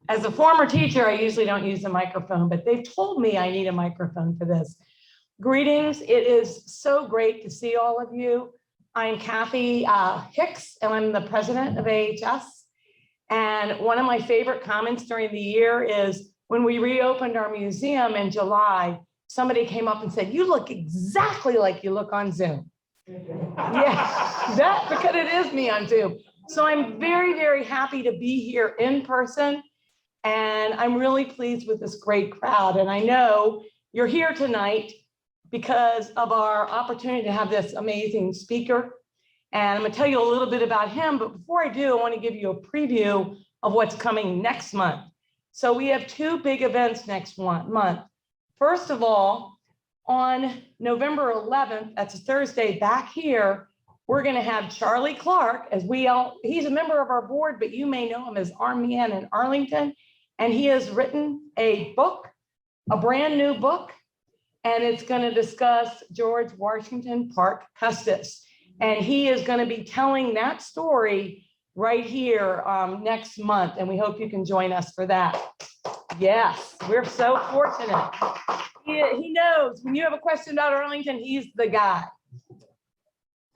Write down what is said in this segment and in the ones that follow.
As a former teacher, I usually don't use a microphone, but they've told me I need a microphone for this. Greetings. It is so great to see all of you. I'm Kathy Hicks, and I'm the president of AHS. And one of my favorite comments during the year is when we reopened our museum in July, somebody came up and said, "You look exactly like you look on Zoom." Yeah, that because it is me on Zoom. So I'm very, very happy to be here in person. And I'm really pleased with this great crowd. And I know you're here tonight because of our opportunity to have this amazing speaker. And I'm going to tell you a little bit about him. But before I do, I want to give you a preview of what's coming next month. So we have two big events next month. First of all, on November 11th, that's a Thursday, back here, we're going to have Charlie Clark, he's a member of our board, but you may know him as our man in Arlington. And he has written a book, a brand new book, and it's going to discuss George Washington Parke Custis. And he is going to be telling that story right here next month. And we hope you can join us for that. Yes, we're so fortunate. He knows when you have a question about Arlington, he's the guy.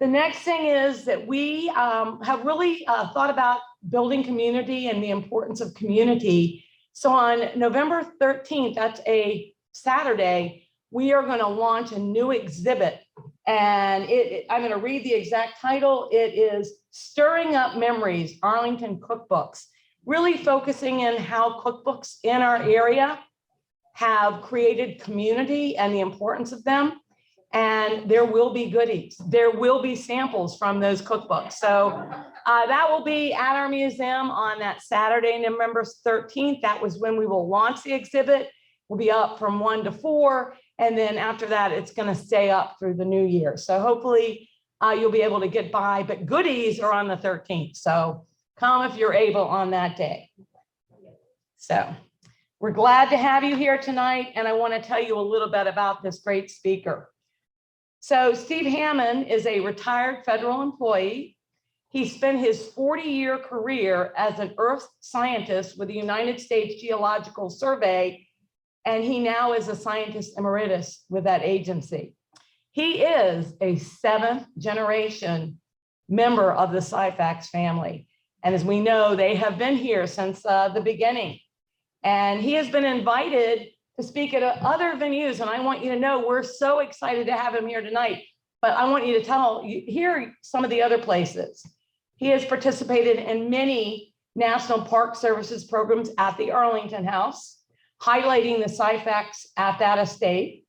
The next thing is that we have really thought about building community and the importance of community. So on November 13th, that's a Saturday, we are going to launch a new exhibit. And I'm going to read the exact title. It is Stirring Up Memories, Arlington Cookbooks, really focusing in how cookbooks in our area have created community and the importance of them. And there will be goodies. There will be samples from those cookbooks. So that will be at our museum on that Saturday, November 13th. That was when we will launch the exhibit. We'll be up from 1 to 4. And then after that, it's going to stay up through the new year. So hopefully you'll be able to get by. But goodies are on the 13th. So come if you're able on that day. So we're glad to have you here tonight. And I want to tell you a little bit about this great speaker. So Steve Hammond is a retired federal employee. He spent his 40-year career as an earth scientist with the United States Geological Survey, and he now is a scientist emeritus with that agency. He is a 7th-generation member of the Syphax family. And as we know, they have been here since the beginning. And he has been invited to speak at other venues. And I want you to know we're so excited to have him here tonight. But I want you to hear some of the other places. He has participated in many National Park Services programs at the Arlington House, highlighting the Syphax at that estate.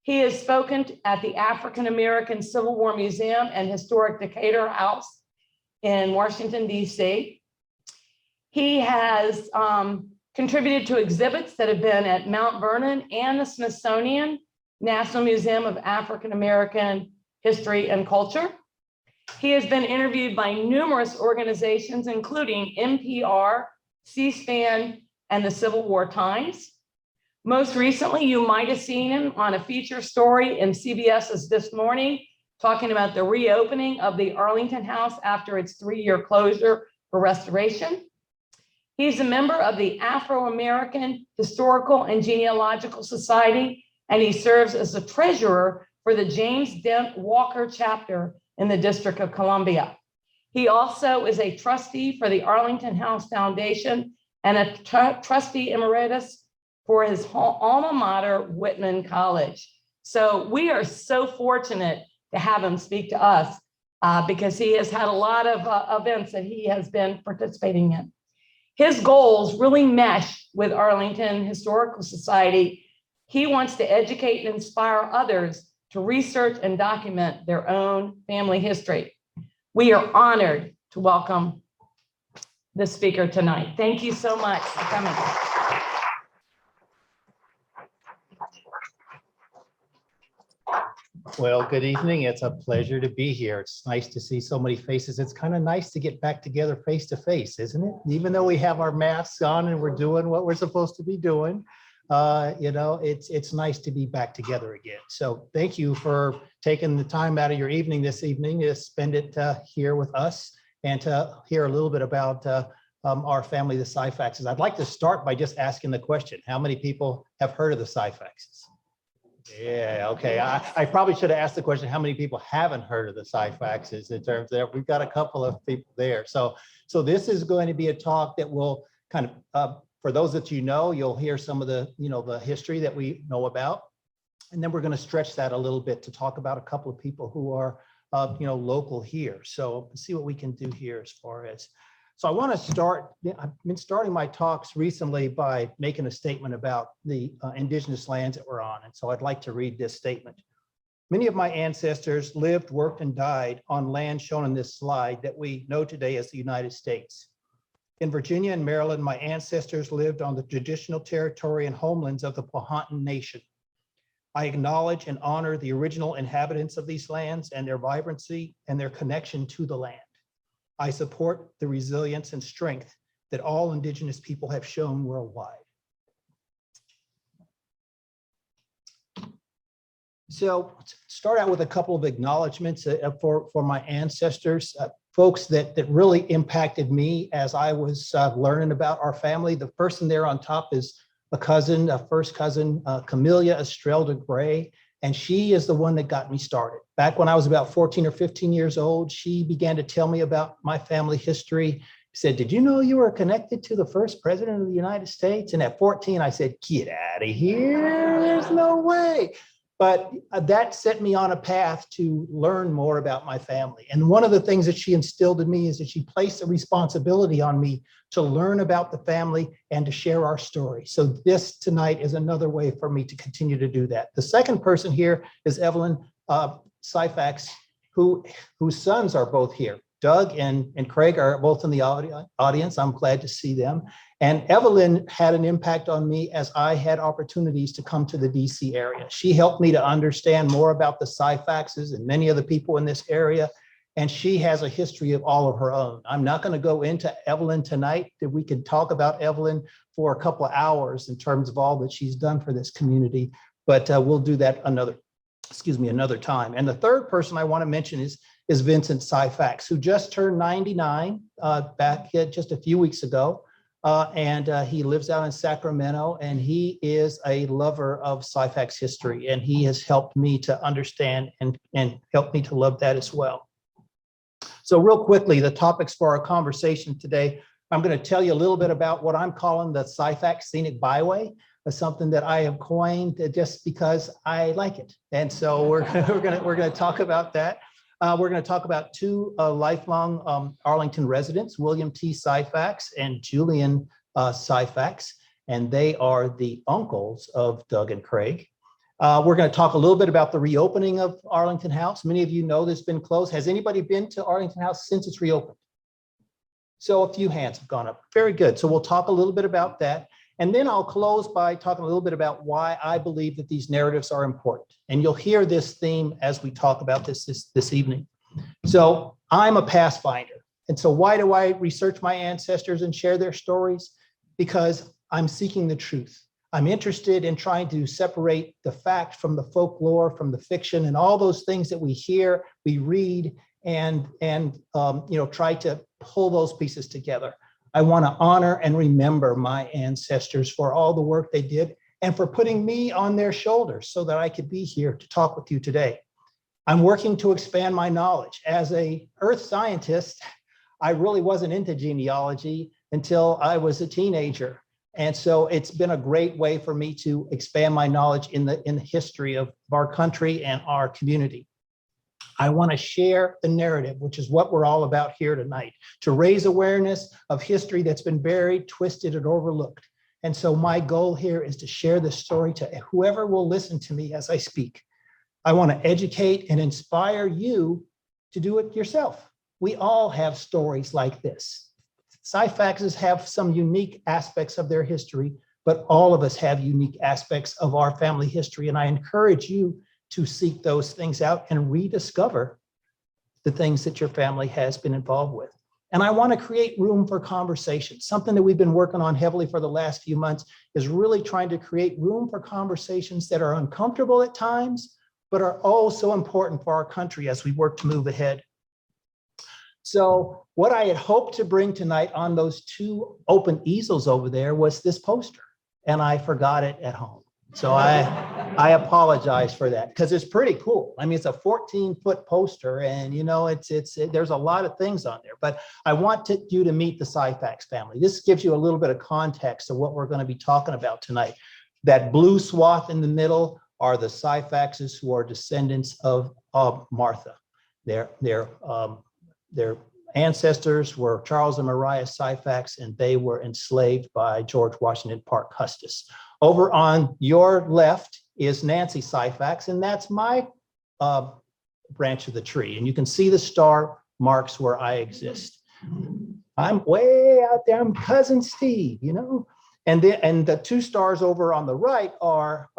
He has spoken at the African American Civil War Museum and Historic Decatur House in Washington, D.C. He has contributed to exhibits that have been at Mount Vernon and the Smithsonian National Museum of African American History and Culture. He has been interviewed by numerous organizations, including NPR, C-SPAN, and the Civil War Times. Most recently, you might have seen him on a feature story in CBS's This Morning, talking about the reopening of the Arlington House after its 3-year closure for restoration. He's a member of the Afro-American Historical and Genealogical Society, and he serves as the treasurer for the James Dent Walker chapter in the District of Columbia. He also is a trustee for the Arlington House Foundation and a trustee emeritus for his alma mater, Whitman College. So we are so fortunate to have him speak to us because he has had a lot of events that he has been participating in. His goals really mesh with Arlington Historical Society. He wants to educate and inspire others to research and document their own family history. We are honored to welcome the speaker tonight. Thank you so much for coming. Well, good evening. It's a pleasure to be here. It's nice to see so many faces. It's kind of nice to get back together face to face, isn't it? Even though we have our masks on and we're doing what we're supposed to be doing, it's nice to be back together again. So thank you for taking the time out of your evening this evening to spend it here with us and to hear a little bit about our family, the Syphaxes. I'd like to start by just asking the question, how many people have heard of the Syphaxes? Yeah, okay. I probably should have asked the question, how many people haven't heard of the Syphaxes in terms of, we've got a couple of people there. So this is going to be a talk that will kind of, for those that you'll hear some of the, the history that we know about. And then we're going to stretch that a little bit to talk about a couple of people who are, local here. So let's see what we can do here as far as. So I want to start, I've been starting my talks recently by making a statement about the indigenous lands that we're on. And so I'd like to read this statement. Many of my ancestors lived, worked, and died on land shown in this slide that we know today as the United States. In Virginia and Maryland, my ancestors lived on the traditional territory and homelands of the Powhatan Nation. I acknowledge and honor the original inhabitants of these lands and their vibrancy and their connection to the land. I support the resilience and strength that all indigenous people have shown worldwide. So start out with a couple of acknowledgements for my ancestors, folks that really impacted me as I was learning about our family. The person there on top is a first cousin, Camellia Estrelda Gray, and she is the one that got me started. Back when I was about 14 or 15 years old, she began to tell me about my family history. She said, did you know you were connected to the first president of the United States? And at 14, I said, get out of here, there's no way. But that set me on a path to learn more about my family. And one of the things that she instilled in me is that she placed a responsibility on me to learn about the family and to share our story. So this tonight is another way for me to continue to do that. The second person here is Evelyn Syphax, whose sons are both here. Doug and Craig are both in the audience. I'm glad to see them. And Evelyn had an impact on me as I had opportunities to come to the DC area. She helped me to understand more about the Syphaxes and many of the people in this area. And she has a history of all of her own. I'm not going to go into Evelyn tonight. We could talk about Evelyn for a couple of hours in terms of all that she's done for this community, but we'll do that another time. And the third person I want to mention is Vincent Syphax, who just turned 99 back just a few weeks ago. And he lives out in Sacramento, and he is a lover of Syphax history, and he has helped me to understand and helped me to love that as well. So real quickly, the topics for our conversation today, I'm going to tell you a little bit about what I'm calling the Syphax Scenic Byway, something that I have coined just because I like it. And so we're going to talk about that. We're going to talk about two lifelong Arlington residents, William T. Syphax and Julian Syphax, and they are the uncles of Doug and Craig. We're going to talk a little bit about the reopening of Arlington House. Many of you know this has been closed. Has anybody been to Arlington House since it's reopened? So a few hands have gone up. Very good. So we'll talk a little bit about that. And then I'll close by talking a little bit about why I believe that these narratives are important. And you'll hear this theme as we talk about this evening. So I'm a past finder. And so why do I research my ancestors and share their stories? Because I'm seeking the truth. I'm interested in trying to separate the fact from the folklore, from the fiction, and all those things that we hear, we read, and try to pull those pieces together. I want to honor and remember my ancestors for all the work they did and for putting me on their shoulders so that I could be here to talk with you today. I'm working to expand my knowledge. As an earth scientist, I really wasn't into genealogy until I was a teenager. And so it's been a great way for me to expand my knowledge in the history of our country and our community. I want to share the narrative, which is what we're all about here tonight, to raise awareness of history that's been buried, twisted, and overlooked. And so my goal here is to share this story to whoever will listen to me as I speak. I want to educate and inspire you to do it yourself. We all have stories like this. Syphaxes have some unique aspects of their history, but all of us have unique aspects of our family history. And I encourage you to seek those things out and rediscover the things that your family has been involved with. And I want to create room for conversation. Something that we've been working on heavily for the last few months is really trying to create room for conversations that are uncomfortable at times, but are oh so important for our country as we work to move ahead. So what I had hoped to bring tonight on those two open easels over there was this poster, and I forgot it at home. So I apologize for that, because it's pretty cool. I mean, it's a 14-foot poster, and you know, there's a lot of things on there, but I wanted you to meet the Syphax family. This gives you a little bit of context of what we're going to be talking about tonight. That blue swath in the middle are the Syphaxes, who are descendants of Martha. Their ancestors were Charles and Maria Syphax, and they were enslaved by George Washington Parke Custis. Over on your left is Nancy Syphax, and that's my branch of the tree. And you can see the star marks where I exist. I'm way out there. I'm cousin Steve, you know. And the two stars over on the right are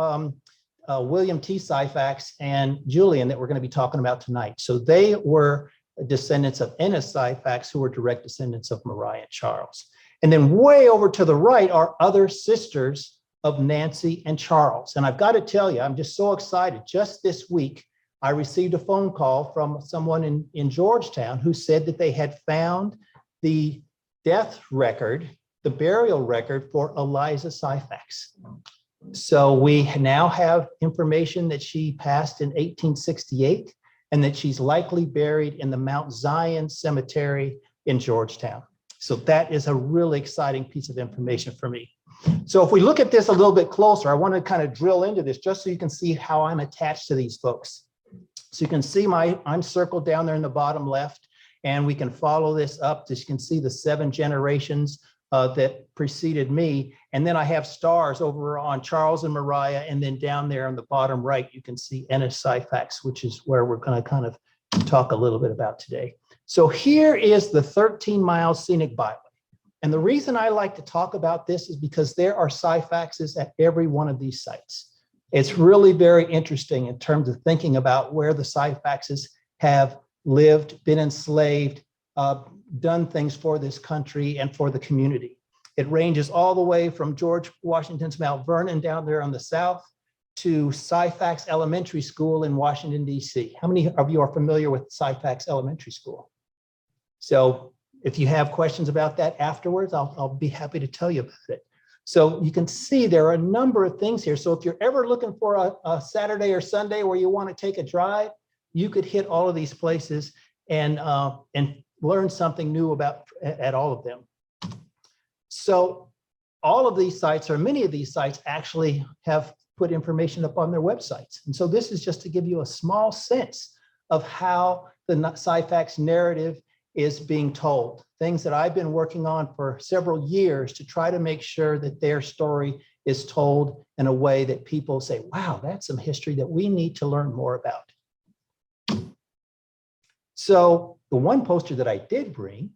William T. Syphax and Julian, that we're going to be talking about tonight. So they were descendants of Ennis Syphax, who were direct descendants of Maria and Charles. And then way over to the right are other sisters of Nancy and Charles. And I've got to tell you, I'm just so excited. Just this week, I received a phone call from someone in Georgetown who said that they had found the death record, the burial record for Eliza Syphax. So we now have information that she passed in 1868, and that she's likely buried in the Mount Zion Cemetery in Georgetown. So that is a really exciting piece of information for me. So if we look at this a little bit closer, I want to kind of drill into this just so you can see how I'm attached to these folks. So you can see I'm circled down there in the bottom left, and we can follow this up. As you can see the 7 generations that preceded me. And then I have stars over on Charles and Maria, and then down there on the bottom right, you can see Ennis Syphax, which is where we're going to kind of talk a little bit about today. So here is the 13-mile scenic byway. And the reason I like to talk about this is because there are Syphaxes at every one of these sites. It's really very interesting in terms of thinking about where the Syphaxes have lived, been enslaved, done things for this country and for the community. It ranges all the way from George Washington's Mount Vernon down there on the south to Syphax Elementary School in Washington, D.C. How many of you are familiar with Syphax Elementary School? So if you have questions about that afterwards, I'll be happy to tell you about it. So you can see there are a number of things here. So if you're ever looking for a Saturday or Sunday where you want to take a drive, you could hit all of these places and learn something new about at all of them. So all of these sites, or many of these sites, actually have put information up on their websites. And so this is just to give you a small sense of how the Syphax narrative is being told. Things that I've been working on for several years to try to make sure that their story is told in a way that people say, wow, that's some history that we need to learn more about. So the one poster that I did bring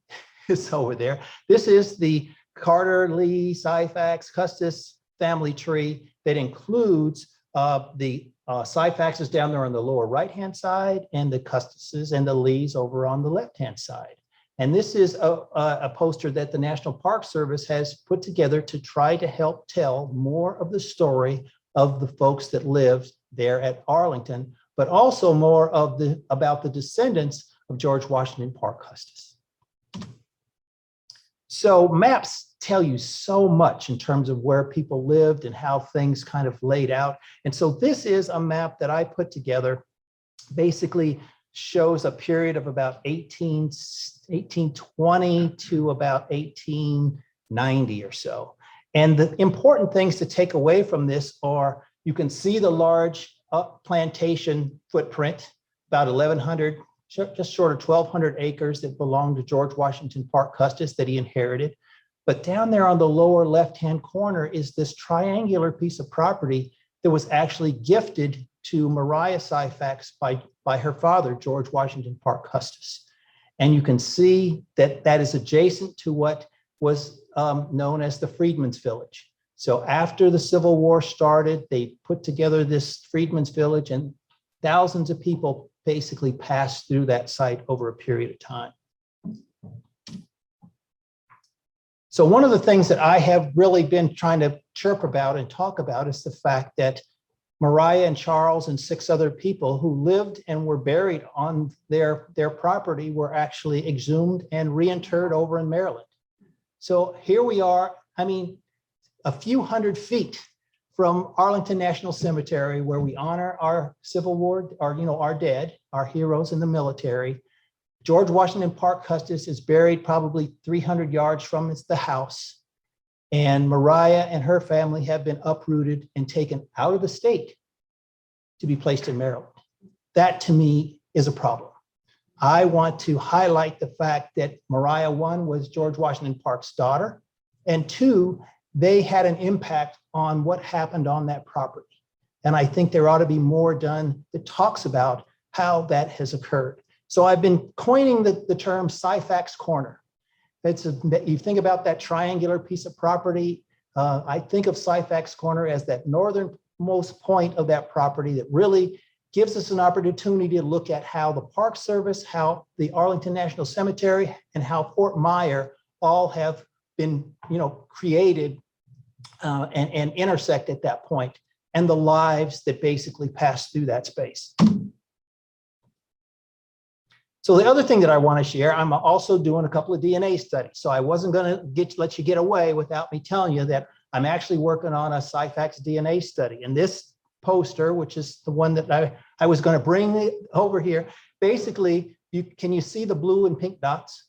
is over there. This is the Carter Lee Syphax Custis family tree that includes the Syphaxes down there on the lower right-hand side and the Custises and the Lees over on the left-hand side. And this is a poster that the National Park Service has put together to try to help tell more of the story of the folks that lived there at Arlington, but also more of about the descendants of George Washington Parke Custis. So maps tell you so much in terms of where people lived and how things kind of laid out. And so this is a map that I put together, basically shows a period of about 1820 to about 1890 or so. And the important things to take away from this are, you can see the large plantation footprint, about 1,100, just short of 1,200 acres that belonged to George Washington Parke Custis that he inherited. But down there on the lower left-hand corner is this triangular piece of property that was actually gifted to Maria Syphax by her father, George Washington Parke Custis. And you can see that that is adjacent to what was known as the Freedmen's Village. So after the Civil War started, they put together this Freedmen's Village, and thousands of people basically passed through that site over a period of time. So one of the things that I have really been trying to chirp about and talk about is the fact that Mariah and Charles and 6 other people who lived and were buried on their property were actually exhumed and reinterred over in Maryland. So here we are, I mean, a few hundred feet from Arlington National Cemetery, where we honor our Civil War, our dead, our heroes in the military. George Washington Parke Custis is buried probably 300 yards from the house. And Mariah and her family have been uprooted and taken out of the state to be placed in Maryland. That to me is a problem. I want to highlight the fact that Mariah, 1, was George Washington Parke's daughter, and 2, they had an impact on what happened on that property. And I think there ought to be more done that talks about how that has occurred. So I've been coining the term Syphax Corner. You think about that triangular piece of property. I think of Syphax Corner as that northernmost point of that property that really gives us an opportunity to look at how the Park Service, how the Arlington National Cemetery, and how Fort Myer all have been, created and intersect at that point, and the lives that basically pass through that space. So the other thing that I want to share, I'm also doing a couple of DNA studies. So I wasn't going to let you get away without me telling you that I'm actually working on a Syphax DNA study. And this poster, which is the one that I was going to bring over here, basically, can you see the blue and pink dots?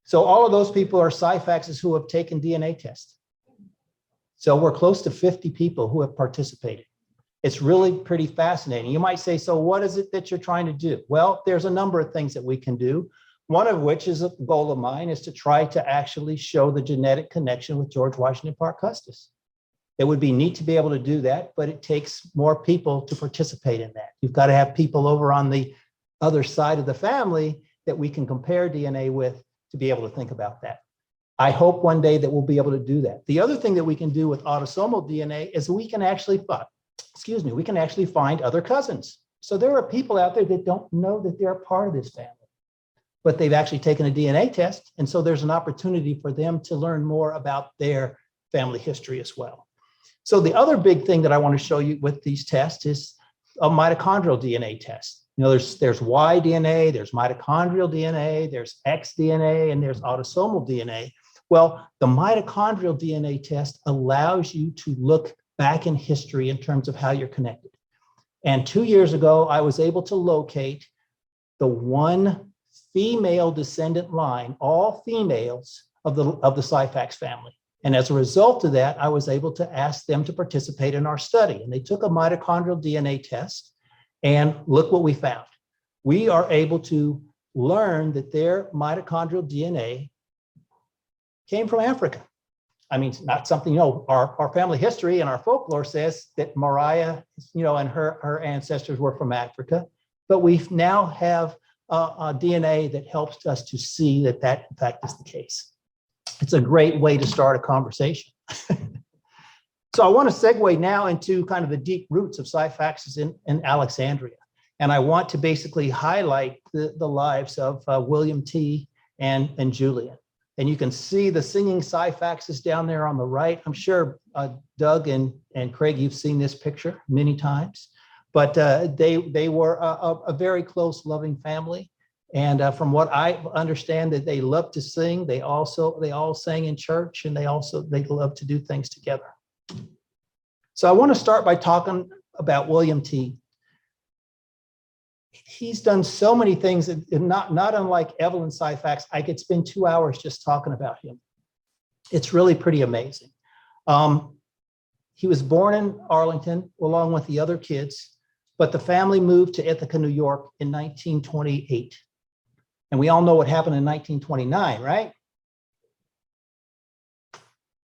So all of those people are Syphaxes who have taken DNA tests. So we're close to 50 people who have participated. It's really pretty fascinating. You might say, so what is it that you're trying to do? Well, there's a number of things that we can do. One of which is a goal of mine is to try to actually show the genetic connection with George Washington Parke Custis. It would be neat to be able to do that, but it takes more people to participate in that. You've got to have people over on the other side of the family that we can compare DNA with to be able to think about that. I hope one day that we'll be able to do that. The other thing that we can do with autosomal DNA is we can actually find other cousins. So there are people out there that don't know that they're a part of this family, but they've actually taken a DNA test. And so there's an opportunity for them to learn more about their family history as well. So the other big thing that I want to show you with these tests is a mitochondrial DNA test. There's Y DNA, there's mitochondrial DNA, there's X DNA, and there's autosomal DNA. Well, the mitochondrial DNA test allows you to look back in history in terms of how you're connected. And 2 years ago, I was able to locate the one female descendant line, all females of the Syphax family. And as a result of that, I was able to ask them to participate in our study. And they took a mitochondrial DNA test, and look what we found. We are able to learn that their mitochondrial DNA came from Africa. I mean, it's not something, our family history and our folklore says that Mariah, and her ancestors were from Africa, but we now have a DNA that helps us to see that in fact is the case. It's a great way to start a conversation. So I want to segue now into kind of the deep roots of Syphaxes in Alexandria. And I want to basically highlight the lives of William T. and Julian. And you can see the singing Syphaxes down there on the right. I'm sure Doug and Craig, you've seen this picture many times, but they were a very close, loving family. And from what I understand, that they love to sing. They all sang in church, and they love to do things together. So I want to start by talking about William T. He's done so many things, and not unlike Evelyn Syphax. I could spend 2 hours just talking about him. It's really pretty amazing. He was born in Arlington along with the other kids, but the family moved to Ithaca, New York in 1928. And we all know what happened in 1929, right?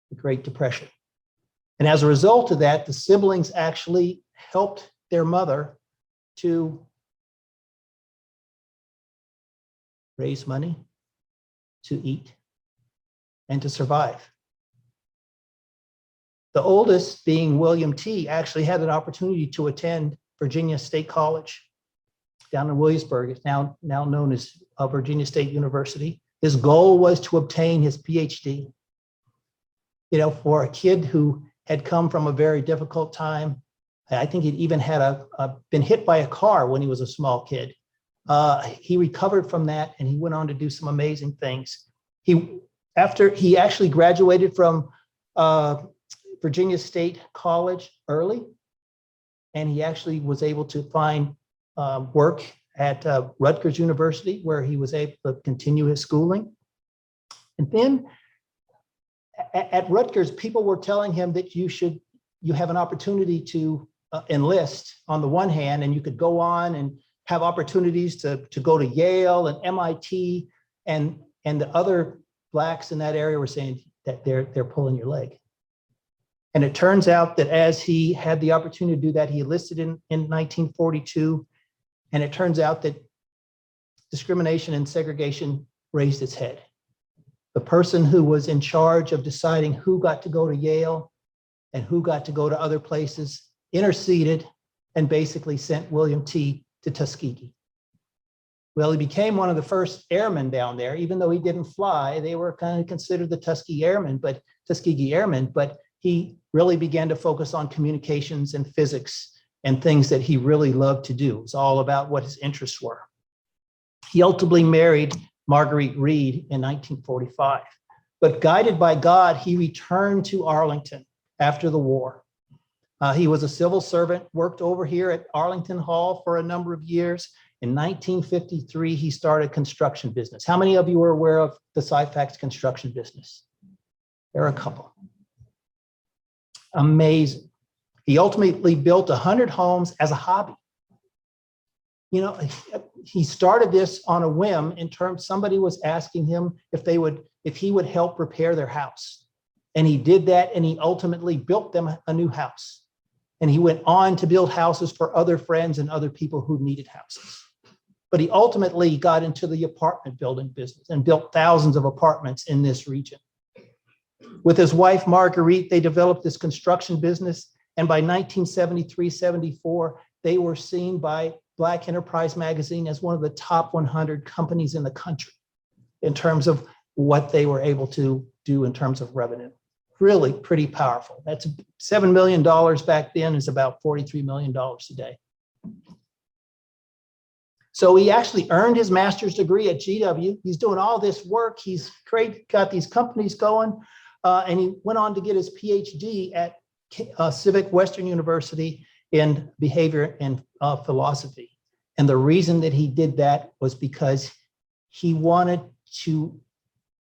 The Great Depression. And as a result of that, the siblings actually helped their mother to raise money, to eat, and to survive. The oldest, being William T., actually had an opportunity to attend Virginia State College down in Williamsburg. It's now known as Virginia State University. His goal was to obtain his PhD. For a kid who had come from a very difficult time, I think he'd even had been hit by a car when he was a small kid. He recovered from that and he went on to do some amazing things. After he actually graduated from Virginia State College early, and he actually was able to find work at Rutgers University, where he was able to continue his schooling. And then at Rutgers, people were telling him that you have an opportunity to enlist on the one hand, and you could go on and have opportunities to go to Yale and MIT, and the other Blacks in that area were saying that they're pulling your leg. And it turns out that as he had the opportunity to do that, he enlisted in 1942, and it turns out that discrimination and segregation raised its head. The person who was in charge of deciding who got to go to Yale and who got to go to other places interceded and basically sent William T. to Tuskegee. Well, he became one of the first airmen down there. Even though he didn't fly, they were kind of considered the Tuskegee Airmen, but he really began to focus on communications and physics and things that he really loved to do. It was all about what his interests were. He ultimately married Marguerite Reed in 1945, but guided by God, he returned to Arlington after the war. He was a civil servant, worked over here at Arlington Hall for a number of years. In 1953, he started construction business. How many of you are aware of the Syphax construction business? There are a couple. Amazing. He ultimately built 100 homes as a hobby. You know, he started this on a whim in terms, somebody was asking him if he would help repair their house. And he did that, and he ultimately built them a new house. And he went on to build houses for other friends and other people who needed houses. But he ultimately got into the apartment building business and built thousands of apartments in this region. With his wife, Marguerite, they developed this construction business. And by 1973-74, they were seen by Black Enterprise Magazine as one of the top 100 companies in the country in terms of what they were able to do in terms of revenue. Really pretty powerful. That's $7 million back then is about $43 million today. So he actually earned his master's degree at GW. He's doing all this work. He's got these companies going, and he went on to get his PhD at Civic Western University in behavior and philosophy. And the reason that he did that was because he wanted to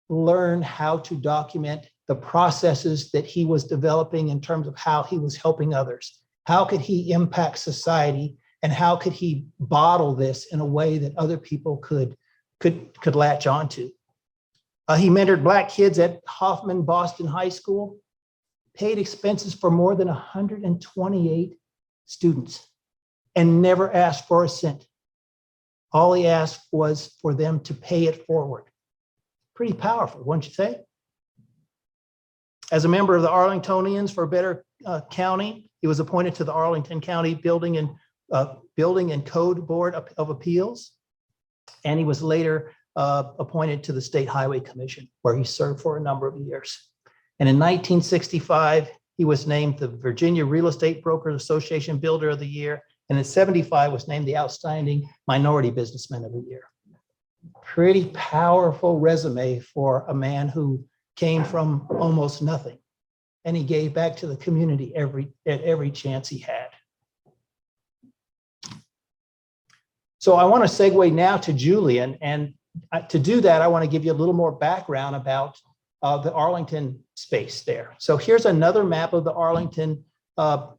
learn how to document the processes that he was developing in terms of how he was helping others. How could he impact society, and how could he bottle this in a way that other people could latch onto? He mentored Black kids at Hoffman Boston High School, paid expenses for more than 128 students, and never asked for a cent. All he asked was for them to pay it forward. Pretty powerful, wouldn't you say? As a member of the Arlingtonians for a Better County, he was appointed to the Arlington County Building and Code Board of Appeals, and he was later appointed to the State Highway Commission, where he served for a number of years. And in 1965, he was named the Virginia Real Estate Brokers Association Builder of the Year, and in 75 was named the Outstanding Minority Businessman of the Year. Pretty powerful resume for a man who came from almost nothing, and he gave back to the community at every chance he had. So I want to segue now to Julian, and to do that, I want to give you a little more background about the Arlington space there. So here's another map of the Arlington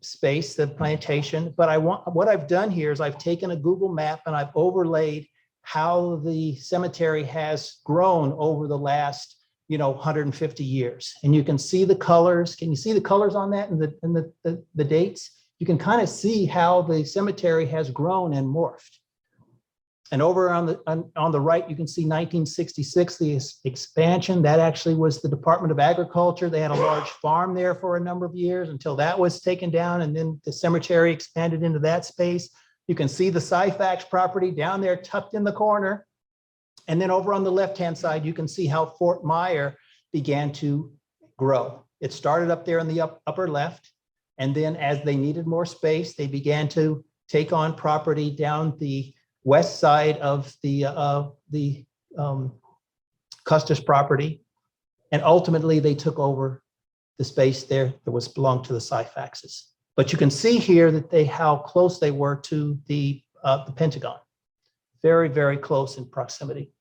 space, the plantation. But what I've done here is I've taken a Google map and I've overlaid how the cemetery has grown over the last 150 years. And you can see the colors. Can you see the colors on that and the dates? You can kind of see how the cemetery has grown and morphed. And over on the right, you can see 1966, the expansion. That actually was the Department of Agriculture. They had a large farm there for a number of years until that was taken down, and then the cemetery expanded into that space. You can see the Syphax property down there tucked in the corner. And then over on the left-hand side, you can see how Fort Myer began to grow. It started up there in the upper left. And then as they needed more space, they began to take on property down the west side of the Custis property. And ultimately they took over the space there that was belonged to the Syphaxes. But you can see here that how close they were to the Pentagon. Very, very close in proximity.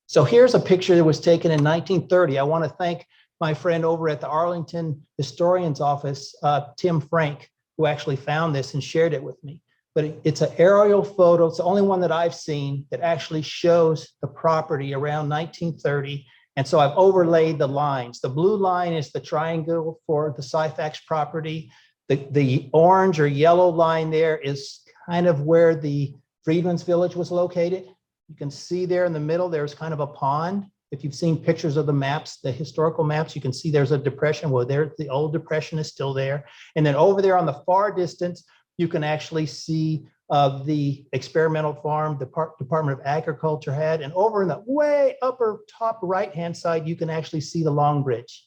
So here's a picture that was taken in 1930. I want to thank my friend over at the Arlington Historian's Office, Tim Frank, who actually found this and shared it with me. But it's an aerial photo. It's the only one that I've seen that actually shows the property around 1930. And so I've overlaid the lines. The blue line is the triangle for the Syphax property. The orange or yellow line there is kind of where the Freedmen's Village was located. You can see there in the middle, there's kind of a pond. If you've seen pictures of the maps, the historical maps, you can see there's a depression. Well, there, the old depression is still there. And then over there on the far distance, you can actually see the experimental farm the Department of Agriculture had. And over in the way upper top right-hand side, you can actually see the Long Bridge.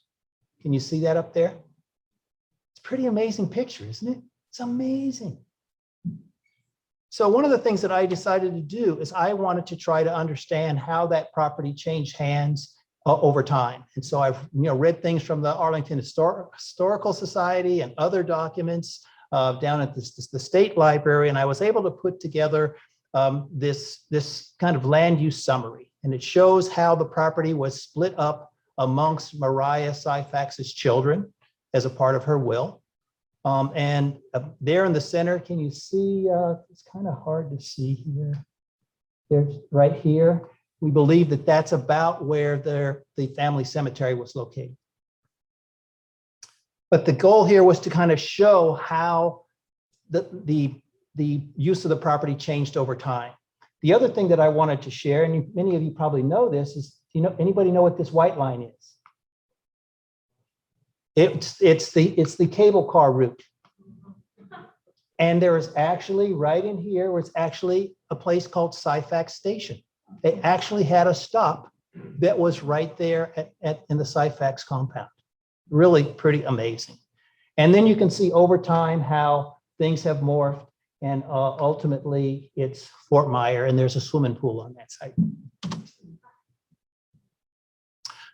Can you see that up there? It's a pretty amazing picture, isn't it? It's amazing. So one of the things that I decided to do is I wanted to try to understand how that property changed hands over time. And so I've read things from the Arlington Historical Society and other documents down at the state library, and I was able to put together this kind of land use summary. And it shows how the property was split up amongst Mariah Syphax's children as a part of her will. And there in the center, can you see, it's kind of hard to see here. There's right here. We believe that that's about where the family cemetery was located. But the goal here was to kind of show how the use of the property changed over time. The other thing that I wanted to share, and many of you probably know this, is, anybody know what this white line is? It's the cable car route. And there is actually right in here was actually a place called Syphax Station. They actually had a stop that was right there in the Syphax compound. Really pretty amazing. And then you can see over time how things have morphed, and ultimately it's Fort Myer, and there's a swimming pool on that site.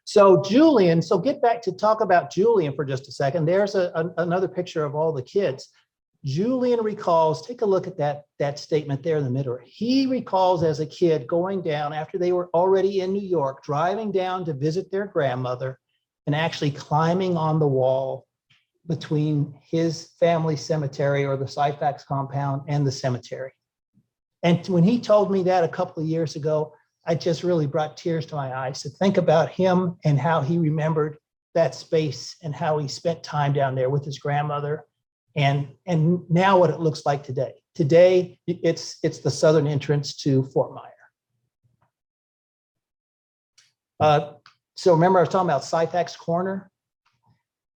So Julian, so get back to talk about Julian for just a second. There's another picture of all the kids. Julian recalls, take a look at that statement there in the middle. He recalls as a kid going down after they were already in New York, driving down to visit their grandmother and actually climbing on the wall between his family cemetery or the Syphax compound and the cemetery. And when he told me that a couple of years ago, I just really brought tears to my eyes to think about him and how he remembered that space and how he spent time down there with his grandmother, and now what it looks like today. Today, it's the southern entrance to Fort Myer. So remember I was talking about Syphax Corner?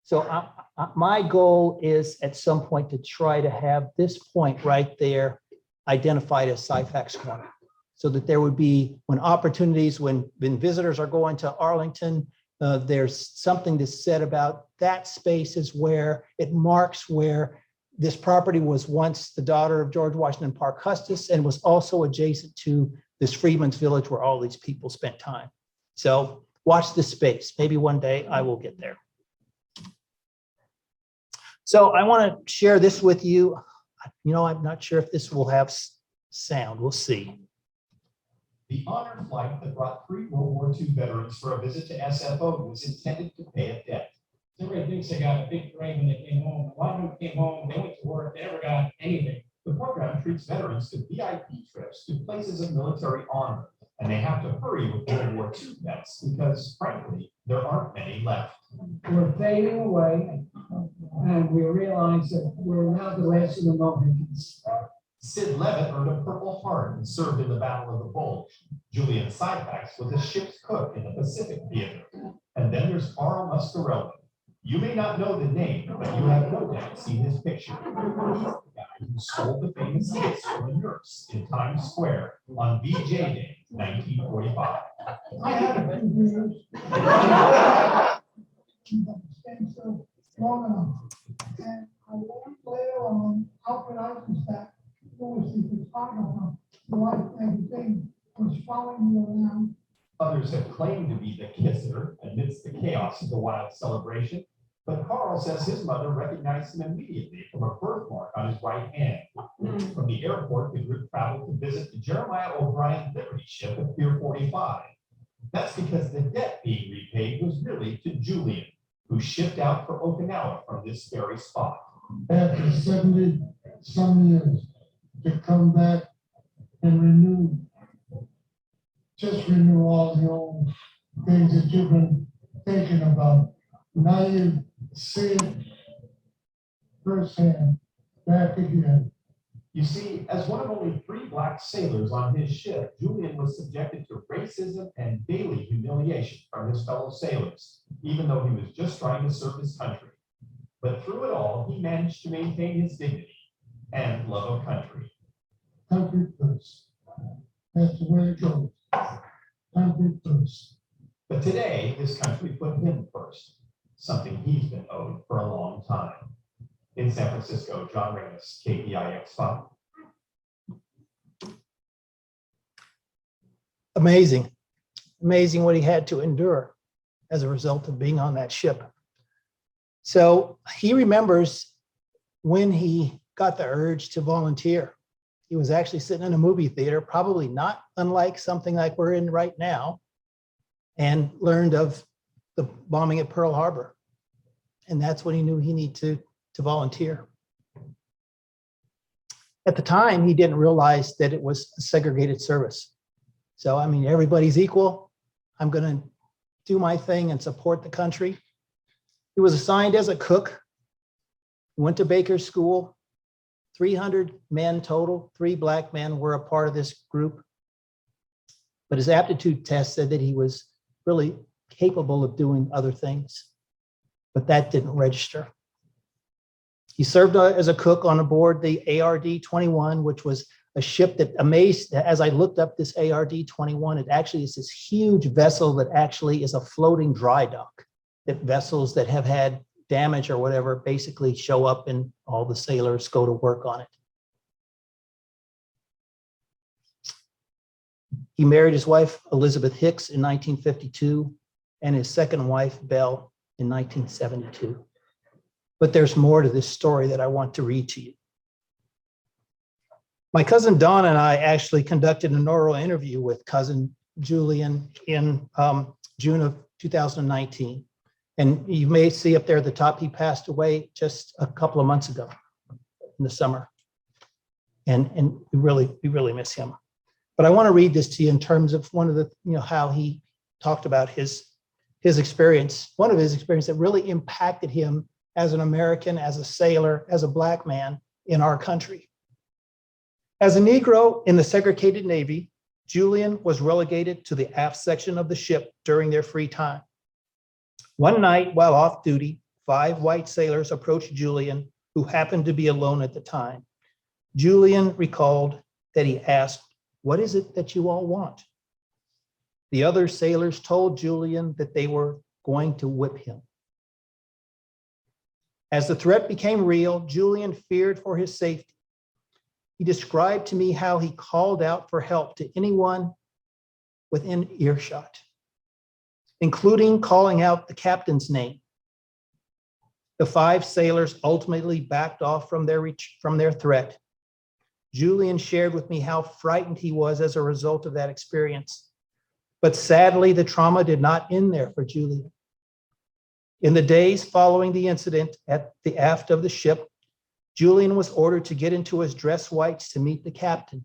So my goal is at some point to try to have this point right there identified as Syphax Corner, so that there would be, when opportunities, when visitors are going to Arlington, there's something to said about that space is where it marks where this property was once the daughter of George Washington Parke Custis and was also adjacent to this Freedmen's Village where all these people spent time. So watch this space. Maybe one day I will get there. So I want to share this with you. I'm not sure if this will have sound. We'll see. The honored flight that brought 3 World War II veterans for a visit to SFO was intended to pay a debt. Everybody thinks they got a big parade when they came home. A lot of them came home, they went to work, they never got anything. The program treats veterans to VIP trips to places of military honor, and they have to hurry with World War II vets because, frankly, there aren't many left. We're fading away, and we realize that we're not the last of the Mohicans. Sid Levitt earned a Purple Heart and served in the Battle of the Bulge. Julian Syphax was a ship's cook in the Pacific Theater. And then there's Carl Muscarelli. You may not know the name, but you have no doubt seen his picture. He's the guy who stole the famous kiss from a nurse in Times Square on VJ Day, 1945. I had a long enough. And I learned later on, Alfred Eisenstadt, who was the photographer, the Life magazine, was following me around. Others have claimed to be the kisser amidst the chaos of the wild celebration, but Carl says his mother recognized him immediately from a birthmark on his right hand. From the airport, the group traveled to visit the Jeremiah O'Brien Liberty ship at Pier 45. That's because the debt being repaid was really to Julian, who shipped out for Okinawa from this very spot. After 70-some years, to come back and renew all the old things that you've been thinking about. Now you see it firsthand, back again. You see, as one of only 3 black sailors on his ship, Julian was subjected to racism and daily humiliation from his fellow sailors, even though he was just trying to serve his country. But through it all, he managed to maintain his dignity and love of country. Country first. That's the way it goes. Country first. But today, his country put him first, something he's been owed for a long time. In San Francisco, John Ramos, KPIX5. Amazing what he had to endure as a result of being on that ship. So he remembers when he got the urge to volunteer. He was actually sitting in a movie theater, probably not unlike something like we're in right now, and learned of the bombing at Pearl Harbor. And that's when he knew he needed to volunteer. At the time, he didn't realize that it was a segregated service. So, I mean, everybody's equal. I'm going to do my thing and support the country. He was assigned as a cook, went to Baker's School, 300 men total, 3 black men were a part of this group. But his aptitude test said that he was really capable of doing other things, but that didn't register. He served as a cook on board the ARD-21, which was a ship that amazed, as I looked up this ARD-21, it actually is this huge vessel that actually is a floating dry dock, that vessels that have had damage or whatever basically show up and all the sailors go to work on it. He married his wife, Elizabeth Hicks, in 1952, and his second wife, Belle, in 1972. But there's more to this story that I want to read to you. My cousin Don and I actually conducted an oral interview with cousin Julian in June of 2019. And you may see up there at the top, he passed away just a couple of months ago in the summer. And we really miss him. But I want to read this to you in terms of one of the, how he talked about his experience, one of his experiences that really impacted him as an American, as a sailor, as a black man in our country. As a Negro in the segregated Navy, Julian was relegated to the aft section of the ship during their free time. One night while off duty, 5 white sailors approached Julian, who happened to be alone at the time. Julian recalled that he asked, "What is it that you all want?" The other sailors told Julian that they were going to whip him. As the threat became real, Julian feared for his safety. He described to me how he called out for help to anyone within earshot, including calling out the captain's name. The 5 sailors ultimately backed off from their threat. Julian shared with me how frightened he was as a result of that experience. But sadly, the trauma did not end there for Julian. In the days following the incident at the aft of the ship, Julian was ordered to get into his dress whites to meet the captain.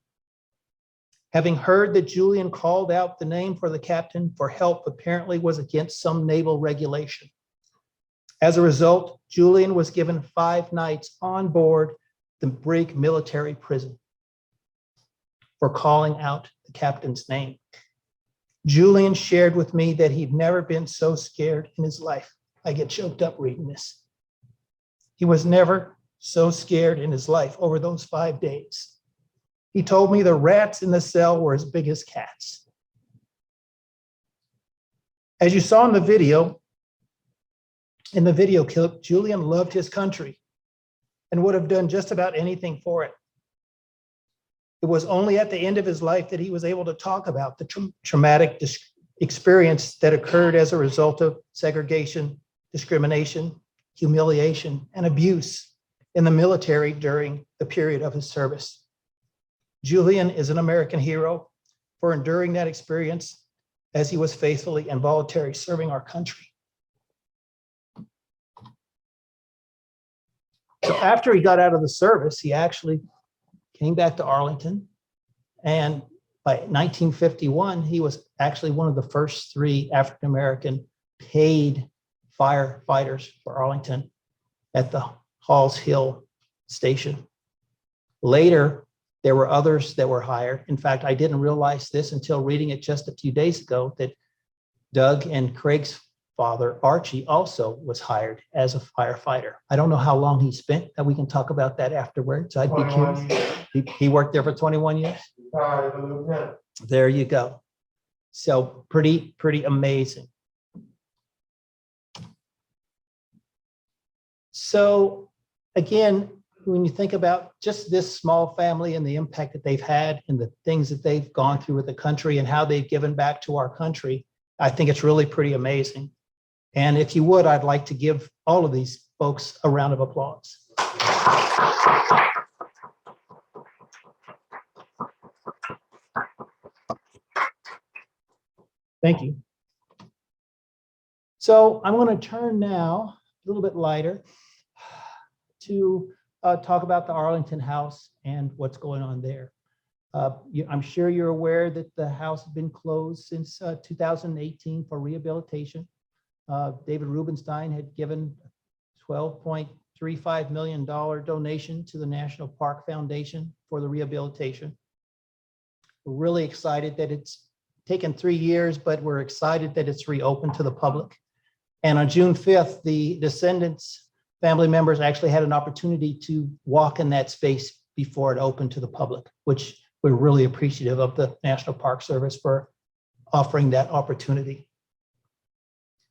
Having heard that Julian called out the name for the captain for help apparently was against some naval regulation. As a result, Julian was given 5 nights on board the brig military prison for calling out the captain's name. Julian shared with me that he'd never been so scared in his life. I get choked up reading this. He was never so scared in his life over those 5 days. He told me the rats in the cell were as big as cats. As you saw in the video, In the video clip, Julian loved his country and would have done just about anything for it. It was only at the end of his life that he was able to talk about the traumatic experience that occurred as a result of segregation, discrimination, humiliation, and abuse in the military during the period of his service. Julian is an American hero for enduring that experience as he was faithfully and voluntarily serving our country. So after he got out of the service, he actually came back to Arlington. And by 1951, he was actually one of the first 3 African-American paid firefighters for Arlington at the Halls Hill Station. Later, there were others that were hired. In fact, I didn't realize this until reading it just a few days ago, that Doug and Craig's father, Archie, also was hired as a firefighter. I don't know how long he spent. We can talk about that afterwards. I'd be curious. He worked there for 21 years? There you go. So pretty amazing. So again, when you think about just this small family and the impact that they've had and the things that they've gone through with the country and how they've given back to our country, I think it's really pretty amazing. And if you would, I'd like to give all of these folks a round of applause. Thank you. So I'm going to turn now a little bit lighter to talk about the Arlington House and what's going on there. I'm sure you're aware that the house has been closed since 2018 for rehabilitation. David Rubenstein had given $12.35 million donation to the National Park Foundation for the rehabilitation. We're really excited that it's taken 3 years, but we're excited that it's reopened to the public. And on June 5th, the descendants, family members actually had an opportunity to walk in that space before it opened to the public, which we're really appreciative of the National Park Service for offering that opportunity.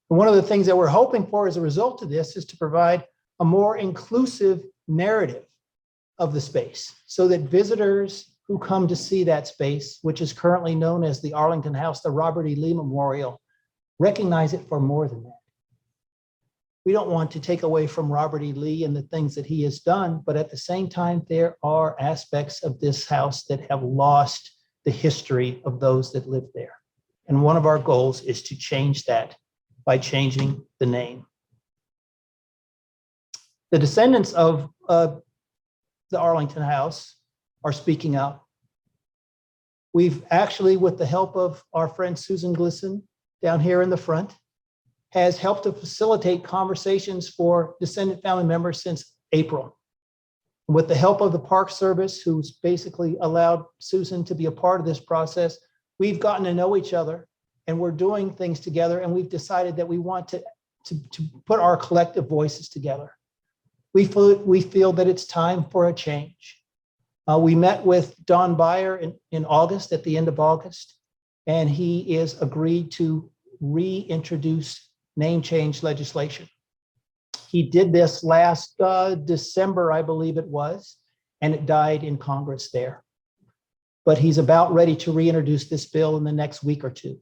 And one of the things that we're hoping for as a result of this is to provide a more inclusive narrative of the space so that visitors who come to see that space, which is currently known as the Arlington House, the Robert E. Lee Memorial, recognize it for more than that. We don't want to take away from Robert E. Lee and the things that he has done, but at the same time, there are aspects of this house that have lost the history of those that lived there. And one of our goals is to change that by changing the name. The descendants of the Arlington House are speaking out. We've actually, with the help of our friend Susan Glisson down here in the front, has helped to facilitate conversations for descendant family members since April. With the help of the Park Service, who's basically allowed Susan to be a part of this process, we've gotten to know each other and we're doing things together, and we've decided that we want to put our collective voices together. We feel that it's time for a change. We met with Don Beyer in August, at the end of August, and he is agreed to reintroduce name change legislation. He did this last December, I believe it was, and it died in Congress there. But he's about ready to reintroduce this bill in the next week or two.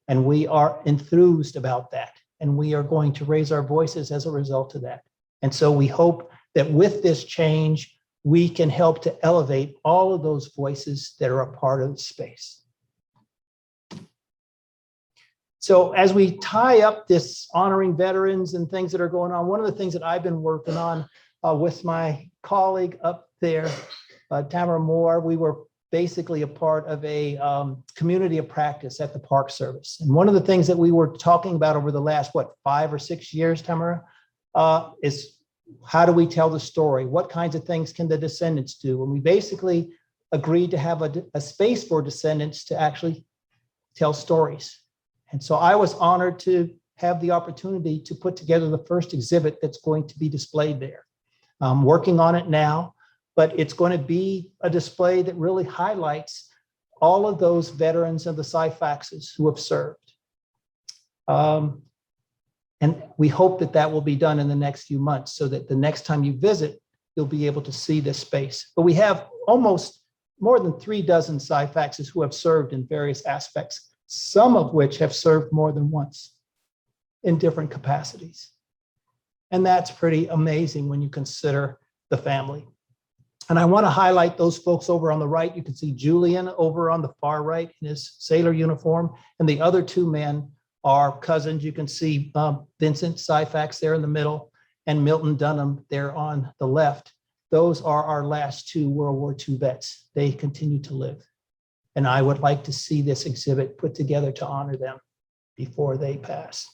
And we are enthused about that. And we are going to raise our voices as a result of that. And so we hope that with this change, we can help to elevate all of those voices that are a part of the space. So as we tie up this honoring veterans and things that are going on, one of the things that I've been working on with my colleague up there, Tamara Moore, we were basically a part of a community of practice at the Park Service. And one of the things that we were talking about over the last, 5 or 6 years, Tamara, is how do we tell the story? What kinds of things can the descendants do? And we basically agreed to have a space for descendants to actually tell stories. And so I was honored to have the opportunity to put together the first exhibit that's going to be displayed there. I'm working on it now, but it's going to be a display that really highlights all of those veterans of the Syphaxes who have served. And we hope that that will be done in the next few months so that the next time you visit, you'll be able to see this space. But we have almost more than 36 Syphaxes who have served in various aspects, some of which have served more than once in different capacities. And that's pretty amazing when you consider the family. And I want to highlight those folks over on the right. You can see Julian over on the far right in his sailor uniform, and the other two men are cousins. You can see Vincent Syphax there in the middle and Milton Dunham there on the left. Those are our last two World War II vets. They continue to live. And I would like to see this exhibit put together to honor them before they pass.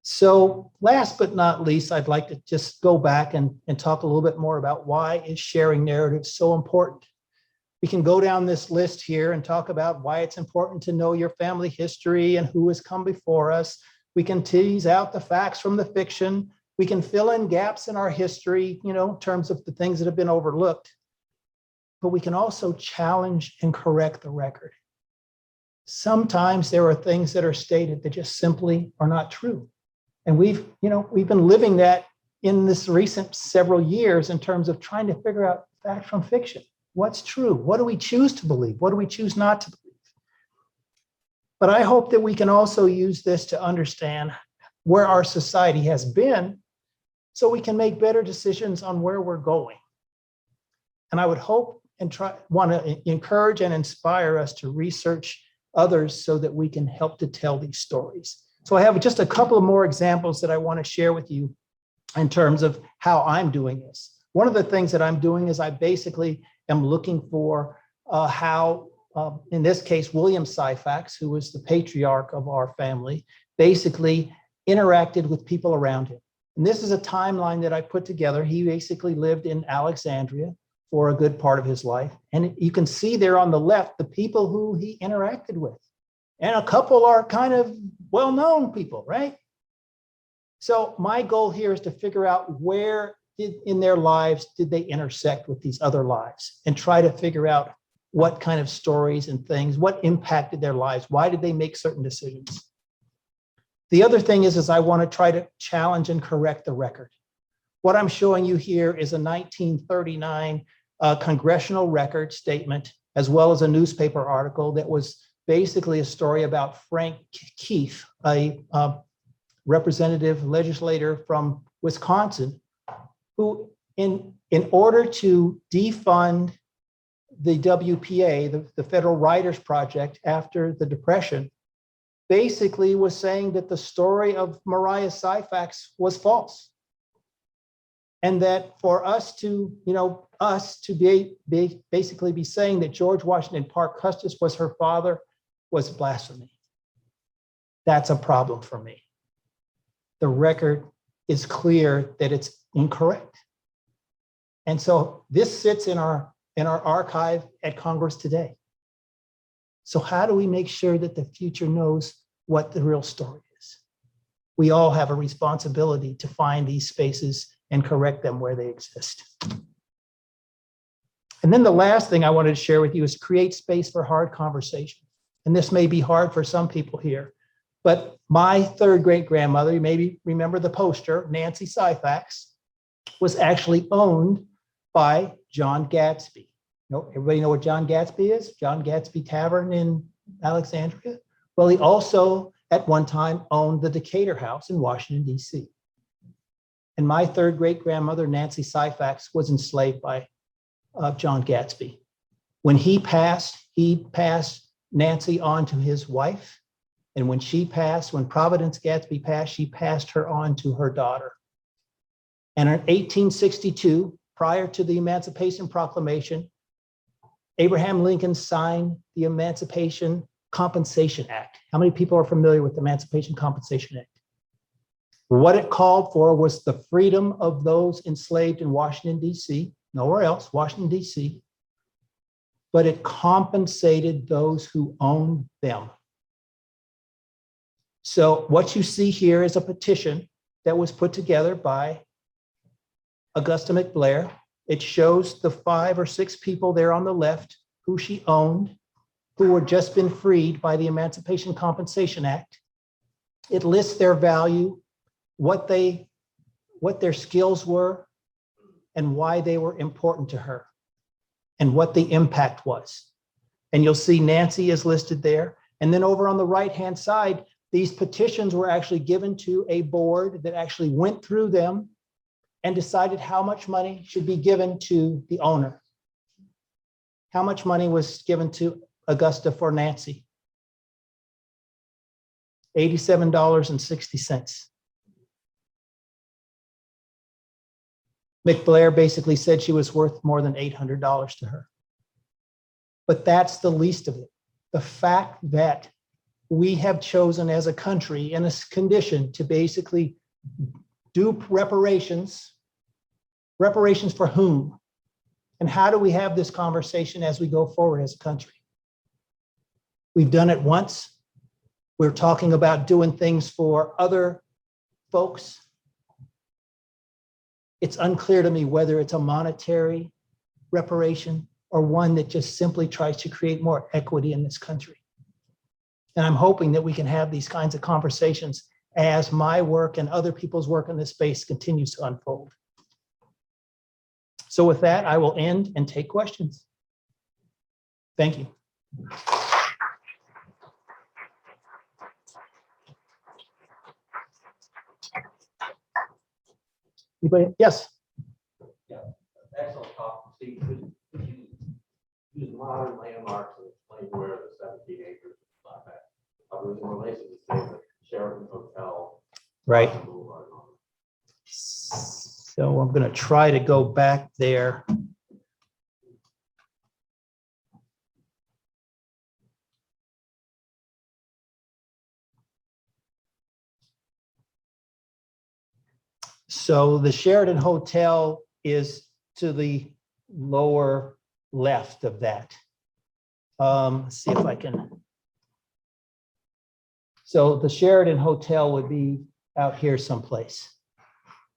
So last but not least, I'd like to just go back and talk a little bit more about why is sharing narrative so important. We can go down this list here and talk about why it's important to know your family history and who has come before us. We can tease out the facts from the fiction. We can fill in gaps in our history, in terms of the things that have been overlooked. But we can also challenge and correct the record. Sometimes there are things that are stated that just simply are not true. And we've been living that in this recent several years in terms of trying to figure out fact from fiction. What's true? What do we choose to believe? What do we choose not to believe? But I hope that we can also use this to understand where our society has been so we can make better decisions on where we're going. And I would hope and want to encourage and inspire us to research others so that we can help to tell these stories. So I have just a couple of more examples that I want to share with you in terms of how I'm doing this. One of the things that I'm doing is I basically am looking for how, in this case, William Syphax, who was the patriarch of our family, basically interacted with people around him. And this is a timeline that I put together. He basically lived in Alexandria for a good part of his life. And you can see there on the left, the people who he interacted with. And a couple are kind of well-known people, right? So my goal here is to figure out where in their lives did they intersect with these other lives and try to figure out what kind of stories and things, what impacted their lives, why did they make certain decisions? The other thing is I want to try to challenge and correct the record. What I'm showing you here is a 1939 congressional record statement, as well as a newspaper article that was basically a story about Frank Keith, a representative legislator from Wisconsin, who in order to defund the WPA, the Federal Writers Project after the Depression, basically was saying that the story of Mariah Syphax was false. And that for us to, basically be saying that George Washington Parke Custis was her father was blasphemy. That's a problem for me. The record is clear that it's incorrect. And so this sits in our archive at Congress today. So how do we make sure that the future knows what the real story is? We all have a responsibility to find these spaces and correct them where they exist. And then the last thing I wanted to share with you is create space for hard conversation. And this may be hard for some people here, but my third great grandmother, you maybe remember the poster, Nancy Syphax, was actually owned by John Gadsby. Everybody know what John Gadsby is? John Gadsby Tavern in Alexandria. Well, he also at one time owned the Decatur House in Washington, D.C. And my third great grandmother, Nancy Syphax, was enslaved by John Gadsby. When he passed Nancy on to his wife. And when Providence Gadsby passed, she passed her on to her daughter. And in 1862, prior to the Emancipation Proclamation, Abraham Lincoln signed the Emancipation Compensation Act. How many people are familiar with the Emancipation Compensation Act? What it called for was the freedom of those enslaved in Washington, D.C., nowhere else, Washington, D.C., but it compensated those who owned them. So what you see here is a petition that was put together by Augusta McBlair. It shows the 5 or 6 people there on the left who she owned, who were just been freed by the Emancipation Compensation Act. It lists their value, what their skills were, and why they were important to her, and what the impact was. And you'll see Nancy is listed there. And then over on the right-hand side, these petitions were actually given to a board that actually went through them and decided how much money should be given to the owner. How much money was given to Augusta for Nancy? $87.60. McBlair basically said she was worth more than $800 to her. But that's the least of it. The fact that we have chosen as a country in a condition to basically do reparations. Reparations for whom? And how do we have this conversation as we go forward as a country? We've done it once. We're talking about doing things for other folks. It's unclear to me whether it's a monetary reparation or one that just simply tries to create more equity in this country. And I'm hoping that we can have these kinds of conversations as my work and other people's work in this space continues to unfold. So with that, I will end and take questions. Thank you. Anybody? Yes. Excellent talk, Steve. Could you use modern landmarks and explain where the 17 acres of that was in relation to, say, the Sheraton Hotel? Right. Boulevard and all that? So I'm going to try to go back there. So the Sheraton Hotel is to the lower left of that. See if I can. So the Sheraton Hotel would be out here someplace.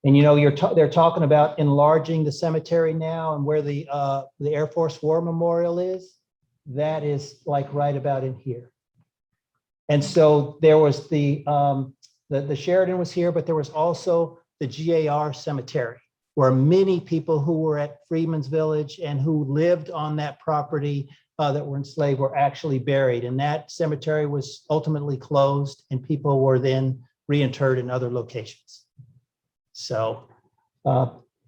And you know, they're talking about enlarging the cemetery now, and where the Air Force War Memorial is, that is like right about in here. And so there was the Sheraton was here, but there was also the GAR Cemetery, where many people who were at Freedman's Village and who lived on that property that were enslaved were actually buried. And that cemetery was ultimately closed, and people were then reinterred in other locations. So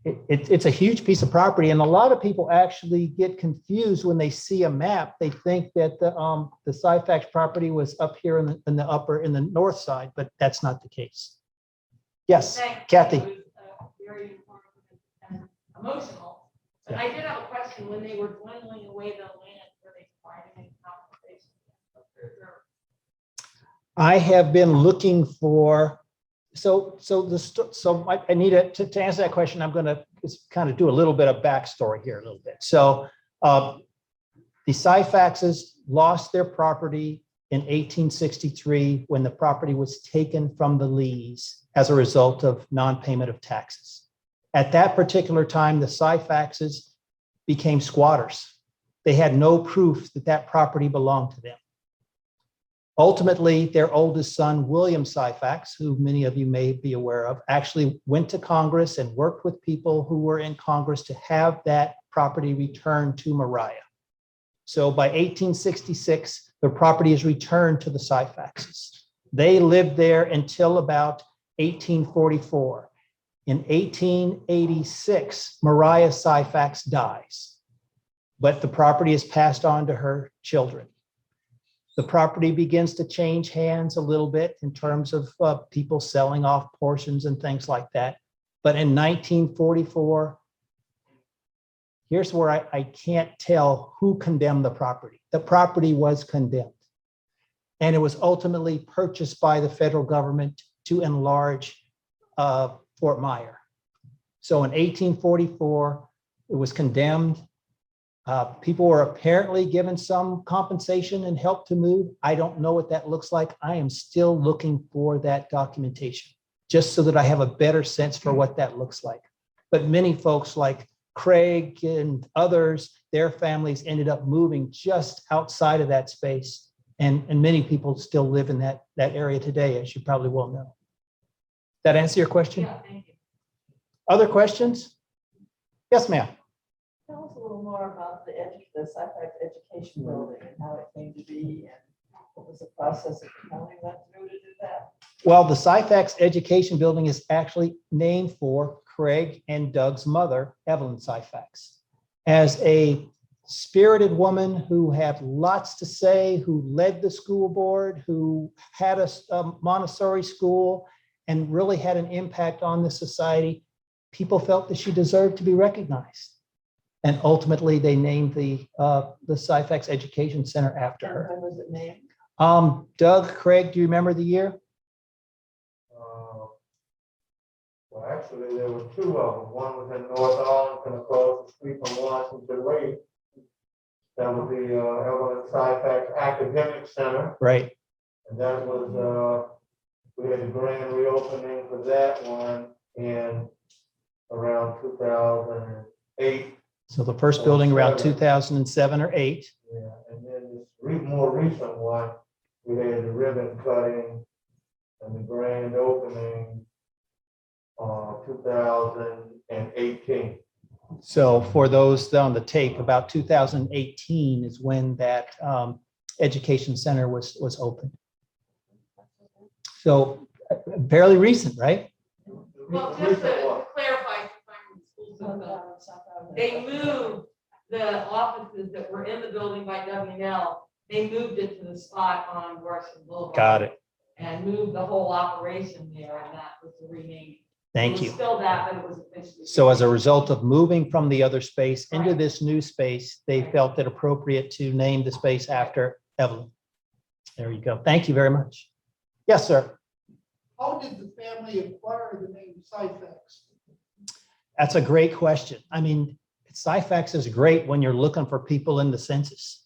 it's a huge piece of property, and a lot of people actually get confused when they see a map. They think that the Syphax property was up here in the north side, but that's not the case. Yes, Kathy. It was very informative and emotional. But I did have a question. When they were dwindling away the land, were they providing any compensation? I have been looking for. So I need to answer that question. I'm going to just kind of do a little bit of backstory here a little bit. So the Syphaxes lost their property in 1863 when the property was taken from the Lees as a result of non-payment of taxes. At that particular time, the Syphaxes became squatters. They had no proof that that property belonged to them. Ultimately, their oldest son, William Syphax, who many of you may be aware of, actually went to Congress and worked with people who were in Congress to have that property returned to Mariah. So by 1866, the property is returned to the Syphaxes. They lived there until about 1844. In 1886, Mariah Syphax dies, but the property is passed on to her children. The property begins to change hands a little bit in terms of people selling off portions and things like that. But in 1944, here's where I can't tell who condemned the property. The property was condemned. And it was ultimately purchased by the federal government to enlarge Fort Myer. So in 1844, it was condemned. People were apparently given some compensation and help to move. I don't know what that looks like. I am still looking for that documentation, just so that I have a better sense for what that looks like. But many folks like Craig and others, their families ended up moving just outside of that space And many people still live in that area today, as you probably well know. That answer your question? Yeah, thank you. Other questions? Yes, ma'am. Tell us a little more about the Syphax Education Building and how it came to be and what was the process of the county went through to do that? Well, the Syphax Education Building is actually named for Craig and Doug's mother, Evelyn Syphax. As a spirited woman who had lots to say, who led the school board, who had a Montessori school and really had an impact on the society, people felt that she deserved to be recognized. And ultimately, they named the Syphax Education Center after her. When was it named? Doug, Craig, do you remember the year? Well, actually, there were two of them. One was in North Arlington, across the street from Washington Way. That was the Evelyn Syphax Academic Center. Right. And that was, we had a grand reopening for that one in around 2008. So the first building around 2007 or 8. Yeah, and then this more recent one, we had the ribbon cutting and the grand opening 2018. So for those on the tape, about 2018 is when that education center was opened. So fairly recent, right? Well, just to clarify, school system, they moved the offices that were in the building by WNL. They moved it to the spot on Washington Boulevard. Got it. And moved the whole operation there, and that was the rename. Thank It was you. still that, but it was officially. So as a result of moving from the other space into Right. this new space, they felt it appropriate to name the space after Evelyn. There you go. Thank you very much. Yes, sir. How did the family acquire the name Syphax? That's a great question. I mean, Syphax is great when you're looking for people in the census,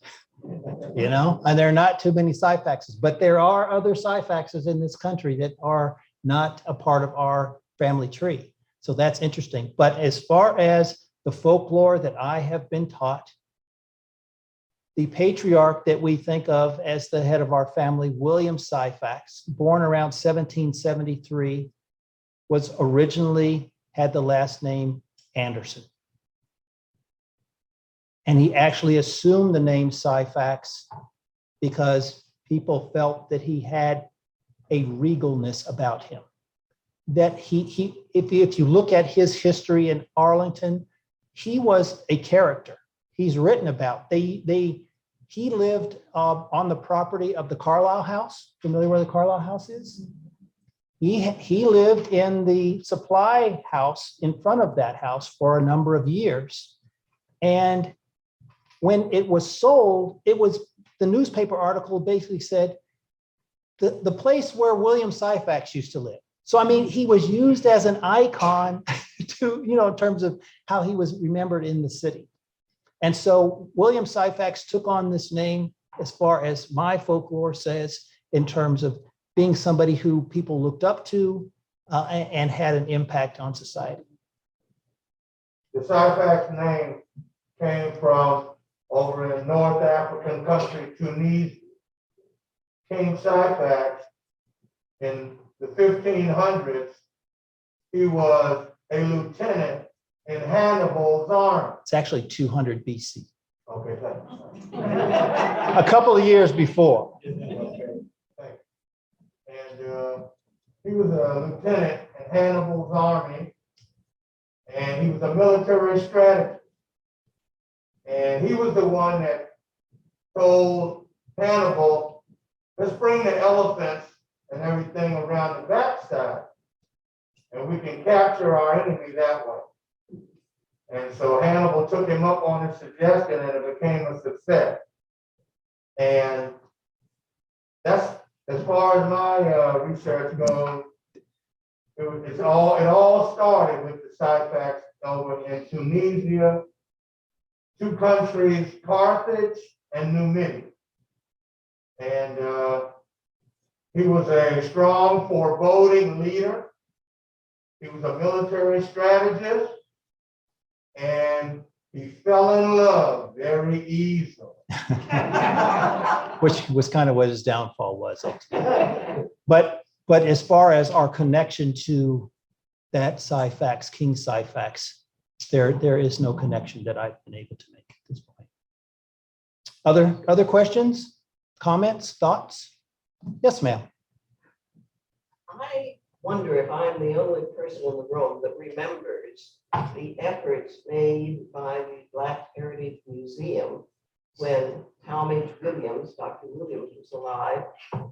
you know, and there are not too many Syphaxes, but there are other Syphaxes in this country that are not a part of our family tree. So that's interesting. But as far as the folklore that I have been taught, the patriarch that we think of as the head of our family, William Syphax, born around 1773, was originally had the last name Anderson. And he actually assumed the name Syphax because people felt that he had a regalness about him. That if you look at his history in Arlington, he was a character. He's written about. He lived on the property of the Carlisle House. Familiar where the Carlisle House is? He lived in the supply house in front of that house for a number of years. And when it was sold, the newspaper article basically said the place where William Syphax used to live. So, I mean, he was used as an icon to, in terms of how he was remembered in the city. And so William Syphax took on this name, as far as my folklore says, in terms of being somebody who people looked up to and had an impact on society. The Syphax name came from over in North African country, Tunisia. King Syphax in the 1500s, he was a lieutenant in Hannibal's army. It's actually 200 BC, Okay, thanks. a couple of years before. Okay, thanks. And he was a lieutenant in Hannibal's army, and he was a military strategist. And he was the one that told Hannibal, let's bring the elephants and everything around the backside, and we can capture our enemy that way. And so Hannibal took him up on his suggestion, and it became a success. And that's, as far as my research goes, it all started with the Syphax over in Tunisia, two countries, Carthage and Numidia. And he was a strong, foreboding leader. He was a military strategist. And He fell in love very easily. Which was kind of what his downfall was. But as far as our connection to that Syphax, King Syphax, there is no connection that I've been able to make at this point. Other questions, comments, thoughts? Yes, ma'am. I wonder if I'm the only person in the room that remembers the efforts made by the Black Heritage Museum when Talmadge Williams, Dr. Williams was alive,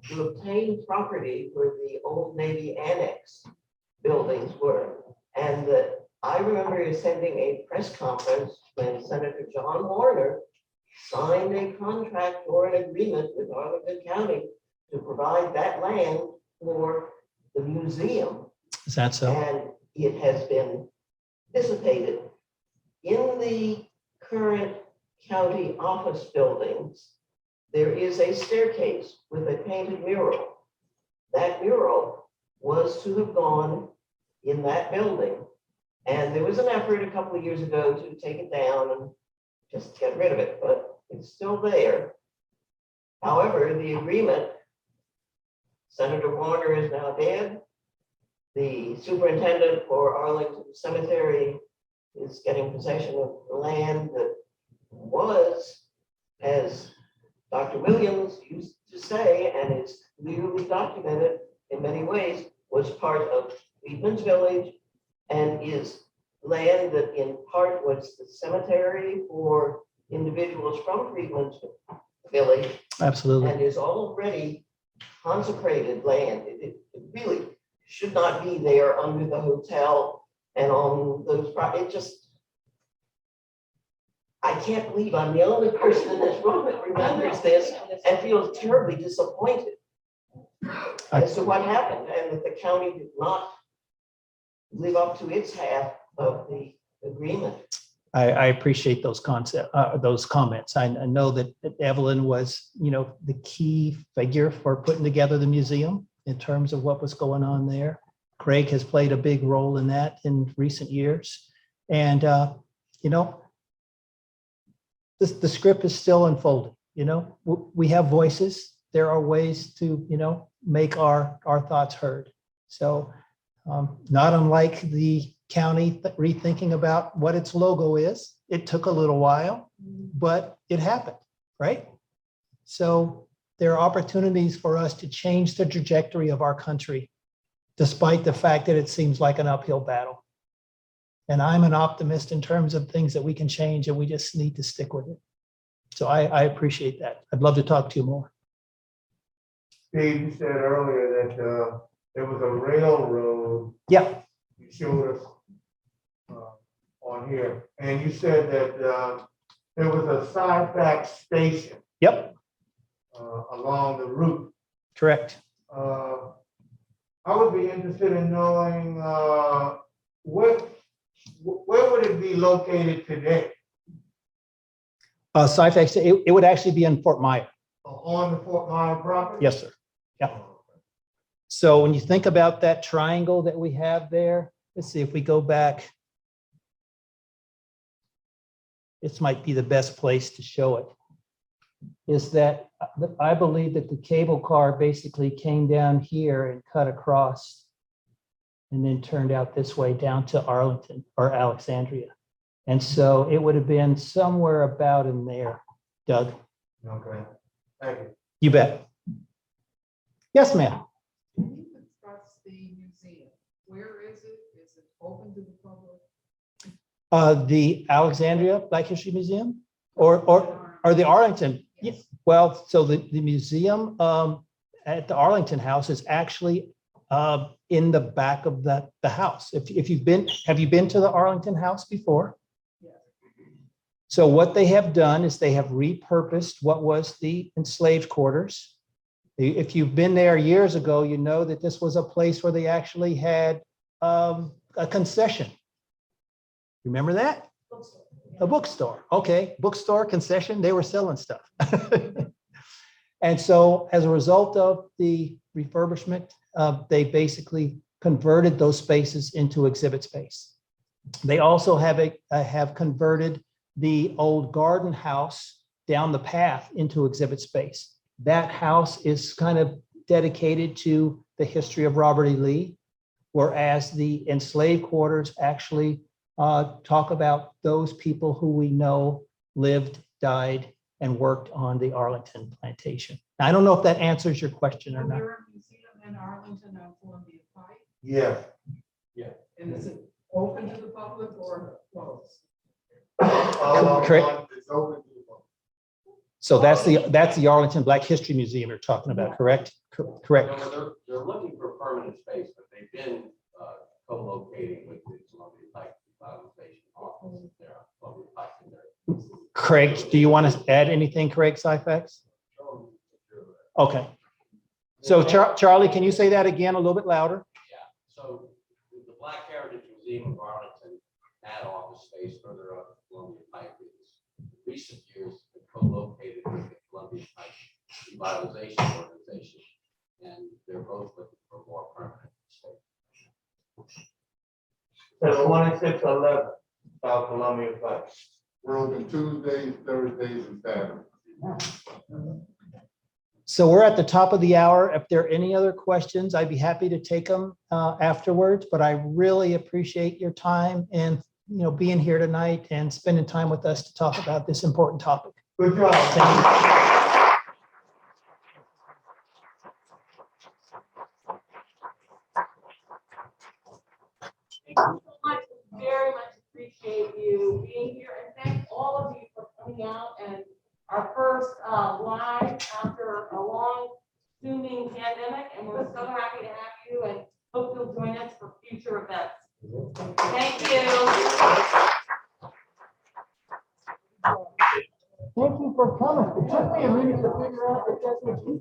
to obtain property where the old Navy Annex buildings were. And that I remember attending a press conference when Senator John Warner signed a contract or an agreement with Arlington County to provide that land for the museum. Is that so? And it has been dissipated. In the current county office buildings, there is a staircase with a painted mural. That mural was to have gone in that building. And there was an effort a couple of years ago to take it down and just get rid of it, but it's still there. However, the agreement, Senator Warner is now dead. The superintendent for Arlington Cemetery is getting possession of the land that was, as Dr. Williams used to say, and is clearly documented in many ways, was part of Friedman's Village and is land that in part was the cemetery for individuals from Friedman's Village. Absolutely. And is already consecrated land. It really should not be there under the hotel and on those, it just, I can't believe I'm the only person in this room that remembers this and feels terribly disappointed as to what happened and that the county did not live up to its half of the agreement. I appreciate those comments. I know that Evelyn was, the key figure for putting together the museum in terms of what was going on there. Craig has played a big role in that in recent years. And, the script is still unfolding. We have voices. There are ways to, make our thoughts heard. So not unlike the county rethinking about what its logo is. It took a little while, but it happened, right? So there are opportunities for us to change the trajectory of our country, despite the fact that it seems like an uphill battle. And I'm an optimist in terms of things that we can change, and we just need to stick with it. So I appreciate that. I'd love to talk to you more. Steve, you said earlier that there was a railroad. Yeah. You showed us on here, and you said that there was a Syphax station. Yep. Along the route. Correct. I would be interested in knowing where would it be located today? Syphax, it would actually be in Fort Myer. On the Fort Myer property? Yes, sir. Yeah. So when you think about that triangle that we have there, let's see if we go back. This might be the best place to show it. Is that I believe that the cable car basically came down here and cut across and then turned out this way down to Arlington or Alexandria. And so it would have been somewhere about in there, Doug. Okay, thank you. You bet. Yes, ma'am. Can you discuss the museum? Where is it? Is it open to the public? The Alexandria Black History Museum or the Arlington? Yes. Well, so the museum at the Arlington House is actually in the back of the house. If you've been, have you been to the Arlington House before? Yes. So what they have done is they have repurposed what was the enslaved quarters. If you've been there years ago, you know that this was a place where they actually had a concession. Remember that? A bookstore. Okay, bookstore, concession, they were selling stuff. And so as a result of the refurbishment, they basically converted those spaces into exhibit space. They also have converted the old garden house down the path into exhibit space. That house is kind of dedicated to the history of Robert E. Lee, whereas the enslaved quarters actually talk about those people who we know lived, died, and worked on the Arlington plantation. I don't know if that answers your question or Is not. there a museum in Arlington on Columbia Pike? Yes. And is it open to the public or closed? Correct. It's open to the public. So that's the Arlington Black History Museum you're talking about, correct? Correct. No, they're looking for permanent space, but they've been co-locating with the Columbia Pike Revitalization Office there on Columbia Pike in there. Craig, do you want to add anything, Craig Syphax? Okay. So Charlie, can you say that again a little bit louder? Yeah, so the Black Heritage Museum of Arlington had office space further up Columbia Pike. In recent years, been co-located with the Columbia Pike Revitalization Organization, and they're both looking for more permanent space. So 2611 South Columbia Pike. We're open Tuesdays, Thursdays, and Saturdays. So we're at the top of the hour. If there are any other questions, I'd be happy to take them afterwards, but I really appreciate your time and, being here tonight and spending time with us to talk about this important topic. Good job. Thank you. Thank you so much. Very much appreciate you being here, and thank all of you for coming out and our first live after a long Zooming pandemic, and we're so happy to have you and hope you'll join us for future events. Thank you. Thank you for coming. It took me a minute to figure out that that's what you.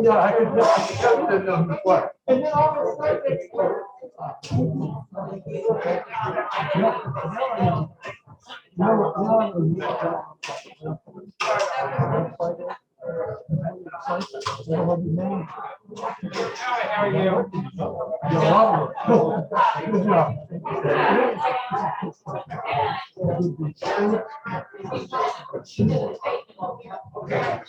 Yeah, I just didn't know what. And then all of a sudden it's. How are you? Good job. Okay.